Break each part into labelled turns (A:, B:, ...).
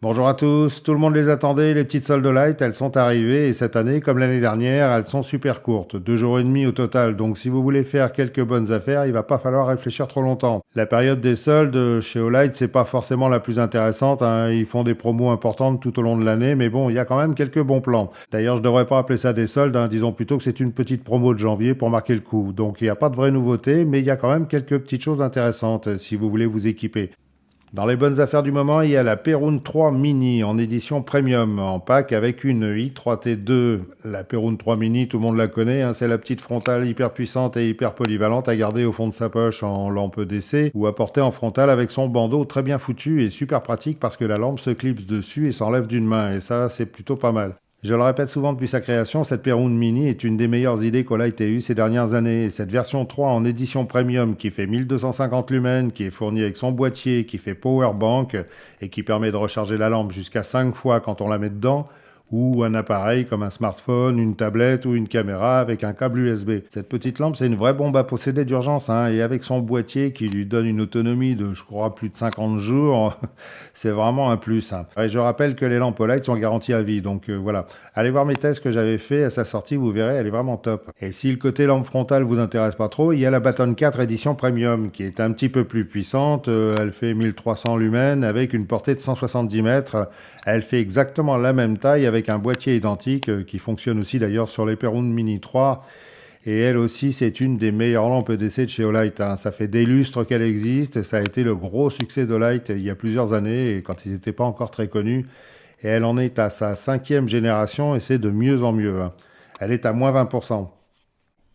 A: Bonjour à tous, tout le monde les attendait, les petites soldes light, elles sont arrivées et cette année, comme l'année dernière, elles sont super courtes, 2 jours et demi au total, donc si vous voulez faire quelques bonnes affaires, il va pas falloir réfléchir trop longtemps. La période des soldes chez Olight, c'est pas forcément la plus intéressante, hein. Ils font des promos importantes tout au long de l'année, mais bon, il y a quand même quelques bons plans. D'ailleurs, je devrais pas appeler ça des soldes, hein. Disons plutôt que c'est une petite promo de janvier pour marquer le coup, donc il n'y a pas de vraie nouveauté, mais il y a quand même quelques petites choses intéressantes si vous voulez vous équiper. Dans les bonnes affaires du moment, il y a la Perun 3 Mini en édition premium en pack avec une i3T2. La Perun 3 Mini, tout le monde la connaît, hein, c'est la petite frontale hyper puissante et hyper polyvalente à garder au fond de sa poche en lampe d'essai ou à porter en frontale avec son bandeau très bien foutu et super pratique parce que la lampe se clipse dessus et s'enlève d'une main et ça c'est plutôt pas mal. Je le répète souvent depuis sa création, cette Perun Mini est une des meilleures idées qu'Olight ait eues ces dernières années. Et cette version 3 en édition premium qui fait 1250 lumens, qui est fournie avec son boîtier, qui fait power bank et qui permet de recharger la lampe jusqu'à 5 fois quand on la met dedans, ou un appareil comme un smartphone, une tablette ou une caméra avec un câble USB. Cette petite lampe, c'est une vraie bombe à posséder d'urgence, hein, et avec son boîtier qui lui donne une autonomie de, je crois, plus de 50 jours, c'est vraiment un plus, hein. Et je rappelle que les lampes OLED sont garanties à vie, donc voilà. Allez voir mes tests que j'avais fait à sa sortie, vous verrez, elle est vraiment top. Et si le côté lampe frontale vous intéresse pas trop, il y a la Baton 4 édition premium qui est un petit peu plus puissante. Elle fait 1300 lumens avec une portée de 170 mètres. Elle fait exactement la même taille avec un boîtier identique qui fonctionne aussi d'ailleurs sur les Perun Mini 3. Et elle aussi, c'est une des meilleures lampes d'essai de chez Olight, hein. Ça fait des lustres qu'elle existe. Ça a été le gros succès d'Olight il y a plusieurs années, et quand ils n'étaient pas encore très connus. Et elle en est à sa cinquième génération, et c'est de mieux en mieux, hein. Elle est à moins 20%.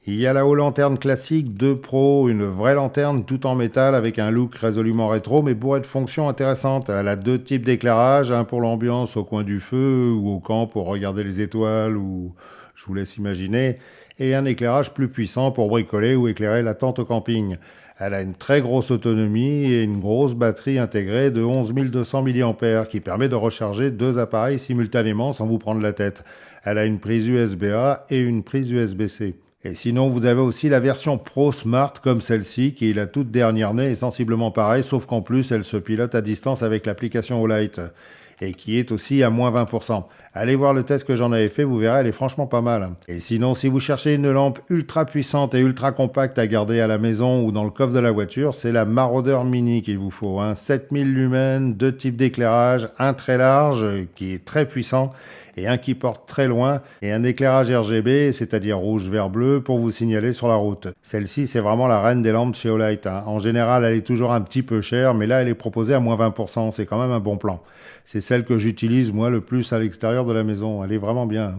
A: Il y a la haut lanterne classique 2 Pro, une vraie lanterne tout en métal avec un look résolument rétro mais bourré de fonctions intéressantes. Elle a deux types d'éclairage, un pour l'ambiance au coin du feu ou au camp pour regarder les étoiles ou je vous laisse imaginer, et un éclairage plus puissant pour bricoler ou éclairer la tente au camping. Elle a une très grosse autonomie et une grosse batterie intégrée de 11 200 mAh qui permet de recharger deux appareils simultanément sans vous prendre la tête. Elle a une prise USB-A et une prise USB-C. Et sinon, vous avez aussi la version Pro Smart comme celle-ci, qui est la toute dernière née et sensiblement pareille, sauf qu'en plus, elle se pilote à distance avec l'application Olight, et qui est aussi à moins 20%. Allez voir le test que j'en avais fait, vous verrez, elle est franchement pas mal. Et sinon, si vous cherchez une lampe ultra puissante et ultra compacte à garder à la maison ou dans le coffre de la voiture, c'est la Marauder Mini qu'il vous faut, hein. 7000 lumens, deux types d'éclairage, un très large qui est très puissant et un qui porte très loin, et un éclairage RGB, c'est-à-dire rouge, vert, bleu, pour vous signaler sur la route. Celle-ci, c'est vraiment la reine des lampes chez Olight, hein. En général, elle est toujours un petit peu chère, mais là, elle est proposée à moins 20%, c'est quand même un bon plan. C'est celle que j'utilise, moi, le plus à l'extérieur de la maison. Elle est vraiment bien, hein.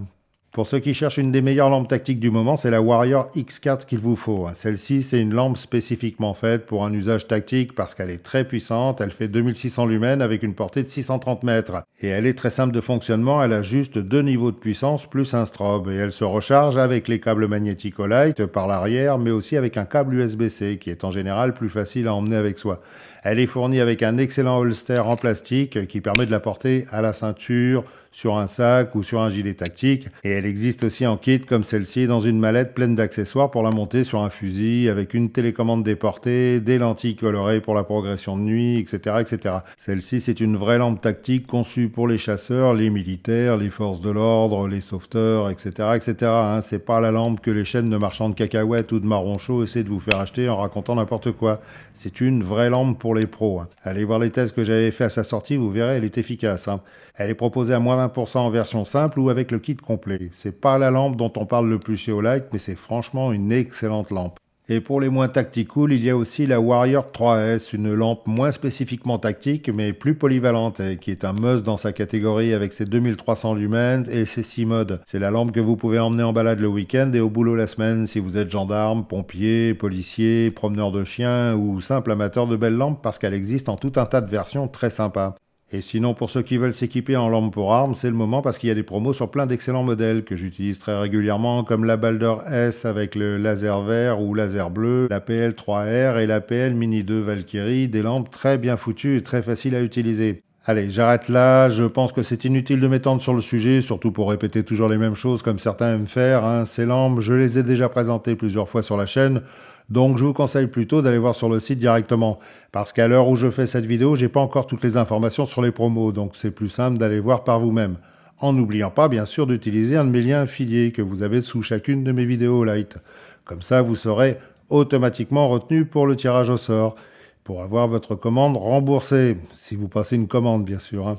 A: Pour ceux qui cherchent une des meilleures lampes tactiques du moment, c'est la Warrior X4 qu'il vous faut, hein. Celle-ci, c'est une lampe spécifiquement faite pour un usage tactique parce qu'elle est très puissante. Elle fait 2600 lumens avec une portée de 630 mètres. Et elle est très simple de fonctionnement. Elle a juste deux niveaux de puissance plus un strobe. Et elle se recharge avec les câbles magnétiques Olight par l'arrière, mais aussi avec un câble USB-C qui est en général plus facile à emmener avec soi. Elle est fournie avec un excellent holster en plastique qui permet de la porter à la ceinture, sur un sac ou sur un gilet tactique. Et elle existe aussi en kit comme celle-ci dans une mallette pleine d'accessoires pour la monter sur un fusil avec une télécommande déportée, des lentilles colorées pour la progression de nuit, etc. etc. Celle-ci, c'est une vraie lampe tactique conçue pour les chasseurs, les militaires, les forces de l'ordre, les sauveteurs, etc. etc. hein. C'est pas la lampe que les chaînes de marchands de cacahuètes ou de marron chaud essaient de vous faire acheter en racontant n'importe quoi. C'est une vraie lampe pour les pros, hein. Allez voir les tests que j'avais fait à sa sortie, vous verrez, elle est efficace, hein. Elle est proposée à moins 20% en version simple ou avec le kit complet. C'est pas la lampe dont on parle le plus chez Olight, mais c'est franchement une excellente lampe. Et pour les moins tactical, il y a aussi la Warrior 3S, une lampe moins spécifiquement tactique, mais plus polyvalente, et qui est un must dans sa catégorie avec ses 2300 lumens et ses 6 modes. C'est la lampe que vous pouvez emmener en balade le week-end et au boulot la semaine si vous êtes gendarme, pompier, policier, promeneur de chiens ou simple amateur de belles lampes parce qu'elle existe en tout un tas de versions très sympas. Et sinon, pour ceux qui veulent s'équiper en lampe pour armes, c'est le moment parce qu'il y a des promos sur plein d'excellents modèles que j'utilise très régulièrement, comme la Balder S avec le laser vert ou laser bleu, la PL3R et la PL Mini 2 Valkyrie, des lampes très bien foutues et très faciles à utiliser. Allez, j'arrête là, je pense que c'est inutile de m'étendre sur le sujet, surtout pour répéter toujours les mêmes choses comme certains aiment faire, hein. Ces lampes, je les ai déjà présentées plusieurs fois sur la chaîne, Donc je vous conseille plutôt d'aller voir sur le site directement, parce qu'à l'heure où je fais cette vidéo, j'ai pas encore toutes les informations sur les promos, donc c'est plus simple d'aller voir par vous-même. En n'oubliant pas bien sûr d'utiliser un de mes liens affiliés que vous avez sous chacune de mes vidéos light. Comme ça, vous serez automatiquement retenu pour le tirage au sort, pour avoir votre commande remboursée, si vous passez une commande bien sûr, hein.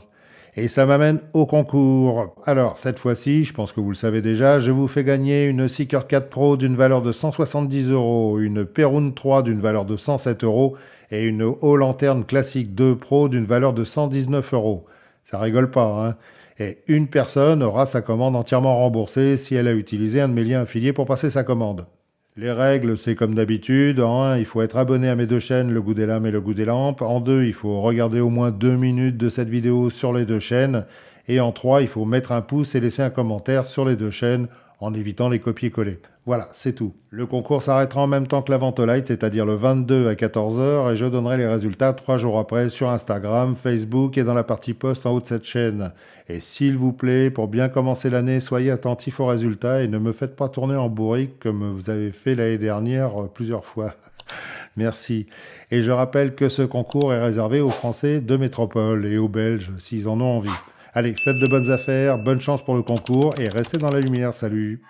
A: Et ça m'amène au concours. Alors, cette fois-ci, je pense que vous le savez déjà, je vous fais gagner une Seeker 4 Pro d'une valeur de 170 €, une Perun 3 d'une valeur de 107 € et une Haut Lanterne Classique 2 Pro d'une valeur de 119 €. Ça rigole pas, hein? Et une personne aura sa commande entièrement remboursée si elle a utilisé un de mes liens affiliés pour passer sa commande. Les règles, c'est comme d'habitude. En 1, il faut être abonné à mes deux chaînes, Le Goût des Lames et Le Goût des Lampes. En 2, il faut regarder au moins 2 minutes de cette vidéo sur les deux chaînes. Et en 3, il faut mettre un pouce et laisser un commentaire sur les deux chaînes en évitant les copier-coller. Voilà, c'est tout. Le concours s'arrêtera en même temps que la vente light, c'est-à-dire le 22 à 14 h, et je donnerai les résultats 3 jours après sur Instagram, Facebook et dans la partie post en haut de cette chaîne. Et s'il vous plaît, pour bien commencer l'année, soyez attentifs aux résultats et ne me faites pas tourner en bourrique comme vous avez fait l'année dernière plusieurs fois. Merci. Et je rappelle que ce concours est réservé aux Français de métropole et aux Belges s'ils en ont envie. Allez, faites de bonnes affaires, bonne chance pour le concours et restez dans la lumière. Salut!